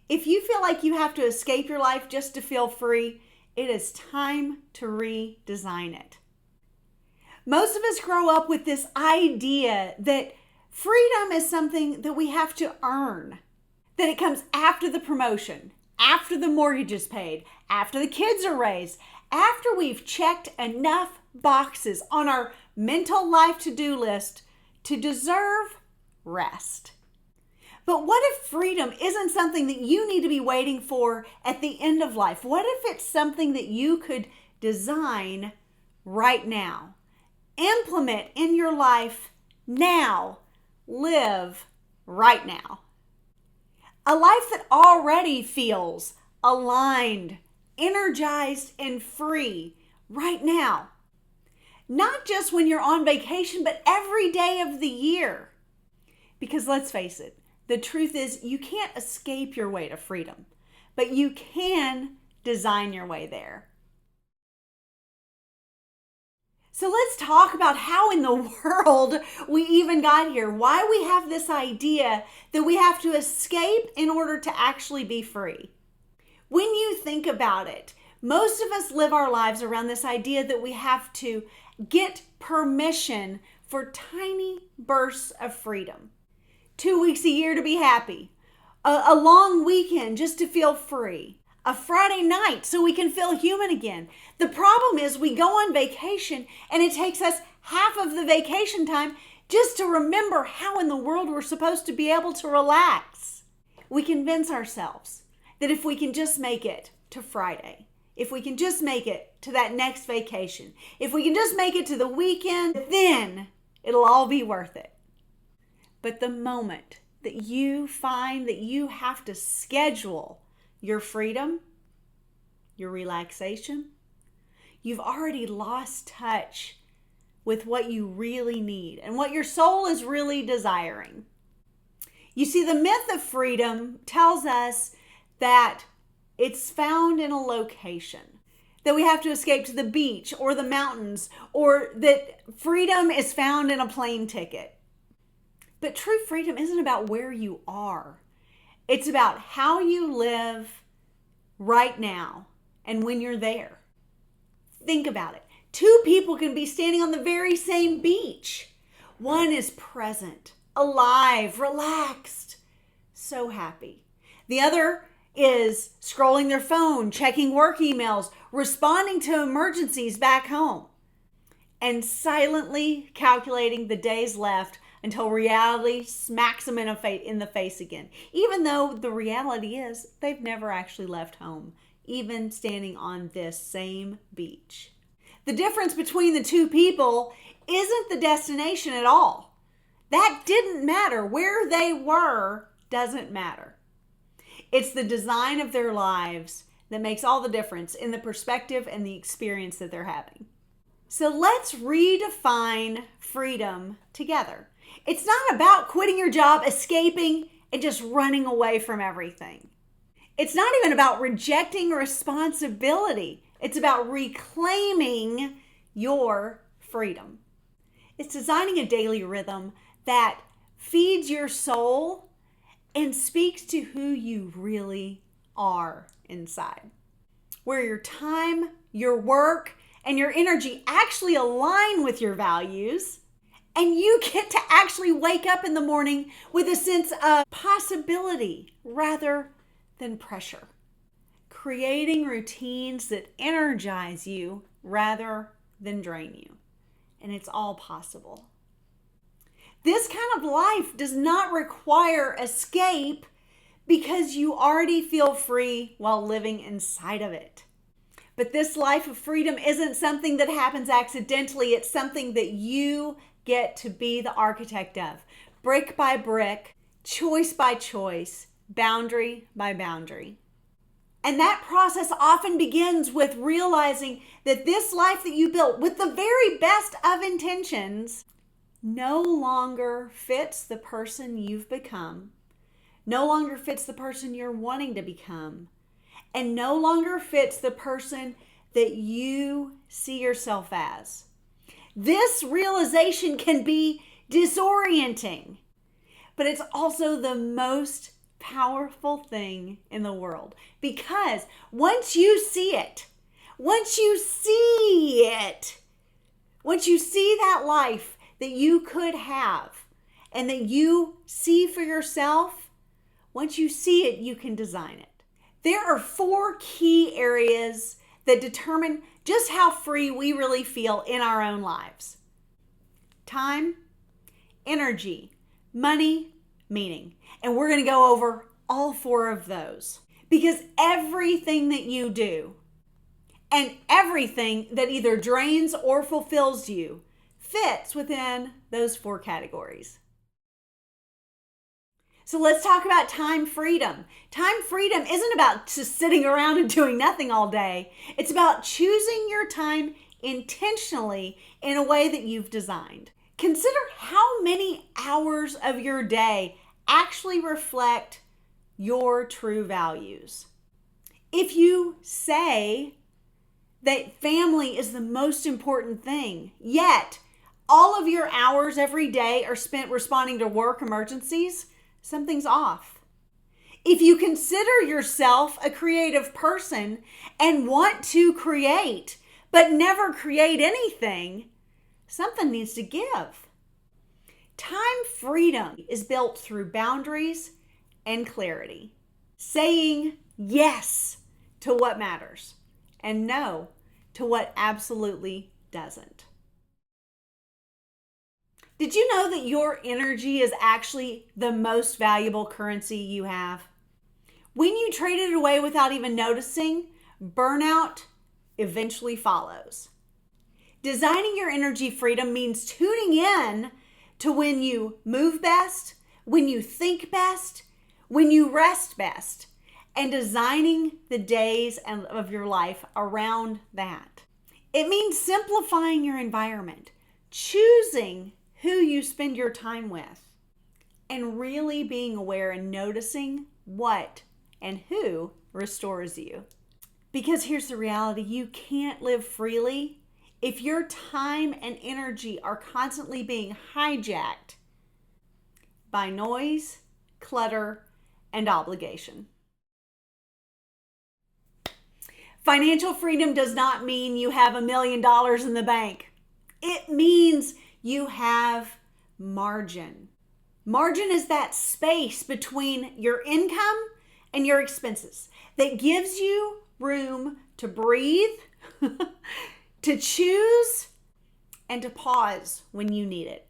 If you feel like you have to escape your life just to feel free, it is time to redesign it. Most of us grow up with this idea that freedom is something that we have to earn, that it comes after the promotion, after the mortgage is paid, after the kids are raised, after we've checked enough boxes on our mental life to-do list to deserve rest. But what if freedom isn't something that you need to be waiting for at the end of life? What if it's something that you could design right now? Implement in your life now. Live right now. A life that already feels aligned, energized, and free right now. Not just when you're on vacation, but every day of the year. Because let's face it, the truth is you can't escape your way to freedom, but you can design your way there. So let's talk about how in the world we even got here. Why we have this idea that we have to escape in order to actually be free. When you think about it, most of us live our lives around this idea that we have to get permission for tiny bursts of freedom. 2 weeks a year to be happy. A long weekend just to feel free. A Friday night so we can feel human again. The problem is we go on vacation and it takes us half of the vacation time just to remember how in the world we're supposed to be able to relax. We convince ourselves that if we can just make it to Friday, if we can just make it to that next vacation, if we can just make it to the weekend, then it'll all be worth it. But the moment that you find that you have to schedule your freedom, your relaxation, you've already lost touch with what you really need and what your soul is really desiring. You see, the myth of freedom tells us that it's found in a location, that we have to escape to the beach or the mountains, or that freedom is found in a plane ticket. But true freedom isn't about where you are. It's about how you live right now and when you're there. Think about it. Two people can be standing on the very same beach. One is present, alive, relaxed, so happy. The other is scrolling their phone, checking work emails, responding to emergencies back home, and silently calculating the days left until reality smacks them in the face again. Even though the reality is they've never actually left home, even standing on this same beach. The difference between the two people isn't the destination at all. That didn't matter. Where they were doesn't matter. It's the design of their lives that makes all the difference in the perspective and the experience that they're having. So let's redefine freedom together. It's not about quitting your job, escaping, and just running away from everything. It's not even about rejecting responsibility. It's about reclaiming your freedom. It's designing a daily rhythm that feeds your soul and speaks to who you really are inside. Where your time, your work, and your energy actually align with your values. And you get to actually wake up in the morning with a sense of possibility rather than pressure. Creating routines that energize you rather than drain you. And it's all possible. This kind of life does not require escape because you already feel free while living inside of it. But this life of freedom isn't something that happens accidentally. It's something that you get to be the architect of, brick by brick, choice by choice, boundary by boundary. And that process often begins with realizing that this life that you built with the very best of intentions no longer fits the person you've become, no longer fits the person you're wanting to become, and no longer fits the person that you see yourself as. This realization can be disorienting, but it's also the most powerful thing in the world. Because once you see it, once you see that life that you could have and that you see for yourself, once you see it, you can design it. There are 4 key areas that determine just how free we really feel in our own lives: time, energy, money, meaning. And we're going to go over all 4 of those, because everything that you do and everything that either drains or fulfills you fits within those 4 categories. So let's talk about time freedom. Time freedom isn't about just sitting around and doing nothing all day. It's about choosing your time intentionally in a way that you've designed. Consider how many hours of your day actually reflect your true values. If you say that family is the most important thing, yet all of your hours every day are spent responding to work emergencies, something's off. If you consider yourself a creative person and want to create, but never create anything, something needs to give. Time freedom is built through boundaries and clarity. Saying yes to what matters and no to what absolutely doesn't. Did you know that your energy is actually the most valuable currency you have? When you trade it away without even noticing, burnout eventually follows. Designing your energy freedom means tuning in to when you move best, when you think best, when you rest best, and designing the days of your life around that. It means simplifying your environment, choosing who you spend your time with, and really being aware and noticing what and who restores you. Because here's the reality: you can't live freely if your time and energy are constantly being hijacked by noise, clutter, and obligation. Financial freedom does not mean you have $1 million in the bank. It means you have margin. Margin is that space between your income and your expenses that gives you room to breathe, to choose, and to pause when you need it.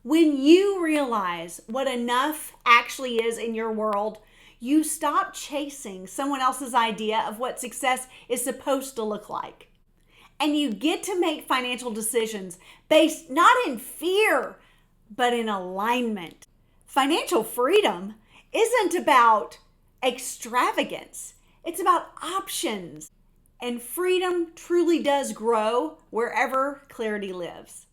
When you realize what enough actually is in your world, you stop chasing someone else's idea of what success is supposed to look like. And you get to make financial decisions based not in fear, but in alignment. Financial freedom isn't about extravagance. It's about options. And freedom truly does grow wherever clarity lives.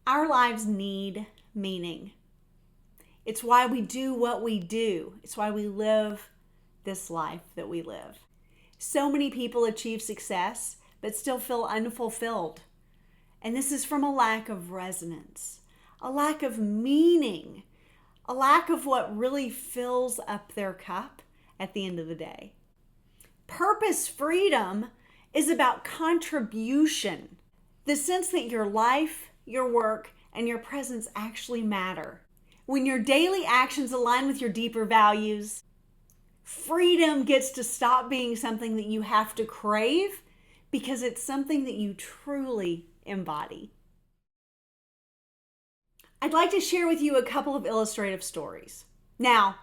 Our lives need meaning. It's why we do what we do. It's why we live this life that we live. So many people achieve success, but still feel unfulfilled. And this is from a lack of resonance, a lack of meaning, a lack of what really fills up their cup at the end of the day. Purpose freedom is about contribution, the sense that your life, your work, and your presence actually matter. When your daily actions align with your deeper values, freedom gets to stop being something that you have to crave because it's something that you truly embody. I'd like to share with you a couple of illustrative stories. Now,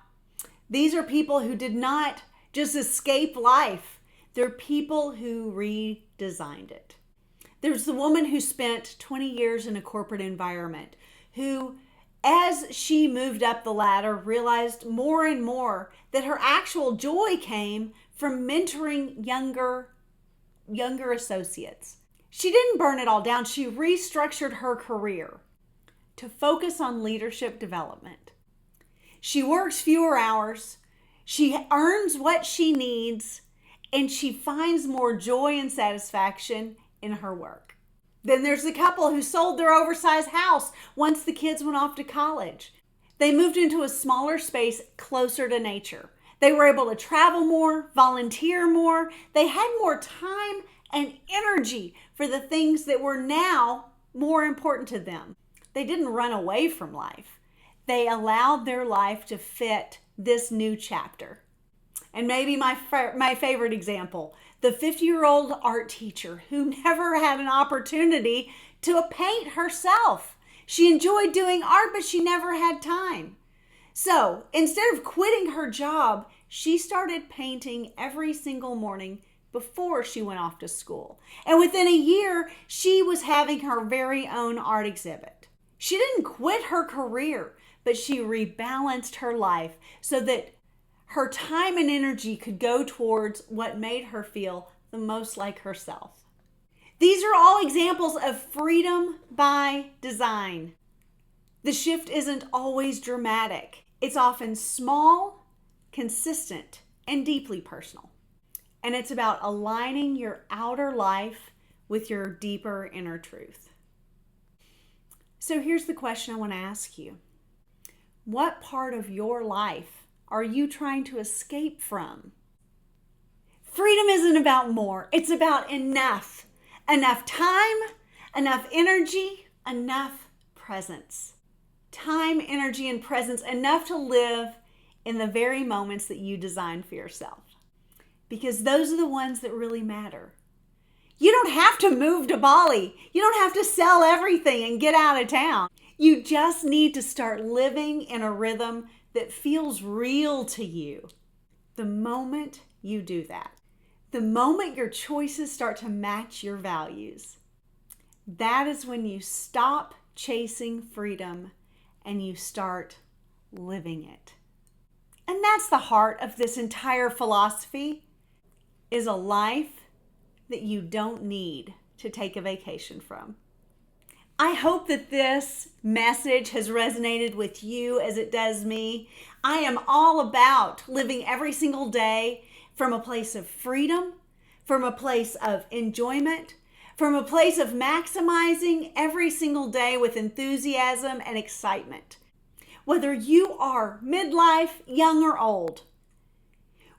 these are people who did not just escape life. They're people who redesigned it. There's the woman who spent 20 years in a corporate environment who, as she moved up the ladder, realized more and more that her actual joy came from mentoring younger associates. She didn't burn it all down. She restructured her career to focus on leadership development. She works fewer hours, she earns what she needs, and she finds more joy and satisfaction in her work. Then there's the couple who sold their oversized house once the kids went off to college. They moved into a smaller space closer to nature. They were able to travel more, volunteer more. They had more time and energy for the things that were now more important to them. They didn't run away from life. They allowed their life to fit this new chapter. And maybe my favorite example, the 50-year-old art teacher who never had an opportunity to paint herself. She enjoyed doing art, but she never had time. So instead of quitting her job, she started painting every single morning before she went off to school. And within a year, she was having her very own art exhibit. She didn't quit her career, but she rebalanced her life so that her time and energy could go towards what made her feel the most like herself. These are all examples of freedom by design. The shift isn't always dramatic. It's often small, consistent, and deeply personal. And it's about aligning your outer life with your deeper inner truth. So here's the question I want to ask you. What part of your life are you trying to escape from? Freedom isn't about more. It's about enough. Enough time, enough energy, enough presence. Time, energy, and presence enough to live in the very moments that you design for yourself. Because those are the ones that really matter. You don't have to move to Bali. You don't have to sell everything and get out of town. You just need to start living in a rhythm that feels real to you. The moment you do that, the moment your choices start to match your values, that is when you stop chasing freedom and you start living it. And that's the heart of this entire philosophy, is a life that you don't need to take a vacation from. I hope that this message has resonated with you as it does me. I am all about living every single day from a place of freedom, from a place of enjoyment, from a place of maximizing every single day with enthusiasm and excitement. Whether you are midlife, young or old,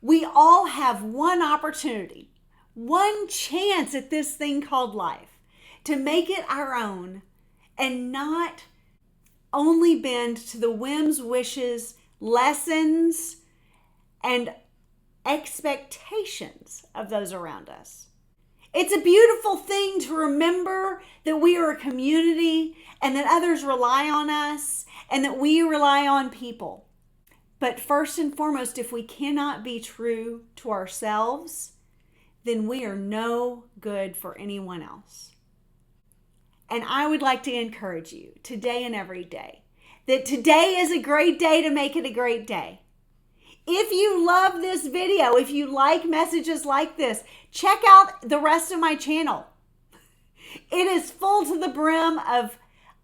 we all have one opportunity, one chance at this thing called life to make it our own and not only bend to the whims, wishes, lessons, and expectations of those around us. It's a beautiful thing to remember that we are a community and that others rely on us and that we rely on people. But first and foremost, if we cannot be true to ourselves, then we are no good for anyone else. And I would like to encourage you today and every day that today is a great day to make it a great day. If you love this video, if you like messages like this, check out the rest of my channel. It is full to the brim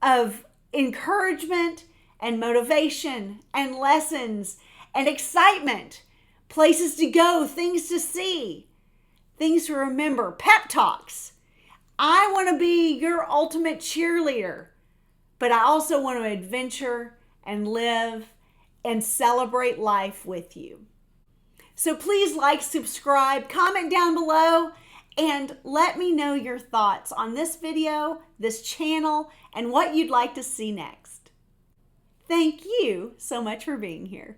of encouragement and motivation and lessons and excitement, places to go, things to see, things to remember, pep talks. I want to be your ultimate cheerleader, but I also want to adventure and live and celebrate life with you. So please like, subscribe, comment down below, and let me know your thoughts on this video, this channel, and what you'd like to see next. Thank you so much for being here.